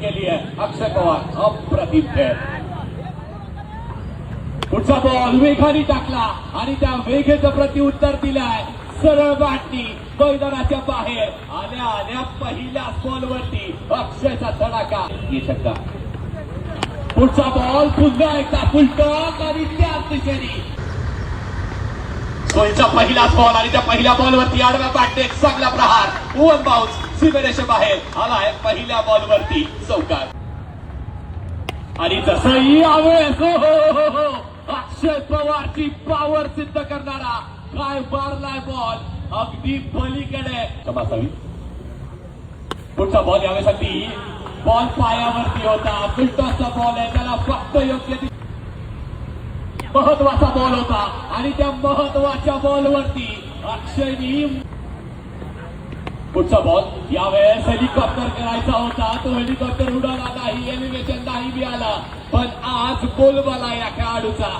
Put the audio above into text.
केली आहे अक्षय पवार. अप्रतिम खेळ. पुढचा बॉल वेगाने टाकला आणि त्या वेगेचं प्रत्युत्तर दिलाय. सरळ बॅटनी मैदानाच्या बाहेर आल्या आल्या पहिल्याच बॉलवरती अक्षयचा धडाका. शकता पुढचा बॉल पुन्हा एकदा फुलटॉक आणि त्याच दिशेने सोयीचा पहिलाच बॉल आणि त्या पहिल्या बॉलवरती आडव्या बॅटने एक चांगला प्रहार. वन बाउन्स सीमेरेषे बाहेर आलाय. पहिल्या बॉलवरती चौकार. आणि तसंही यावेळेस हो अक्षय पवारची पॉवर सिद्ध करणारा काय मारलाय बॉल अगदी पलीकडे. क्षमासावी. पुढचा बॉल यावेळेसाठी बॉल पायावरती होता. फुलटॉसचा बॉल आहे त्याला फक्त योग्य महत्वाचा बॉल होता आणि त्या महत्वाच्या बॉलवरती अक्षयनी. पुढचा बॉल यावेळेस हेलिकॉप्टर करायचा होता. तो हेलिकॉप्टर उडाला नाही. एलिव्हेशन नाही मिळाला पण आज गोल मला या खेळाडूचा.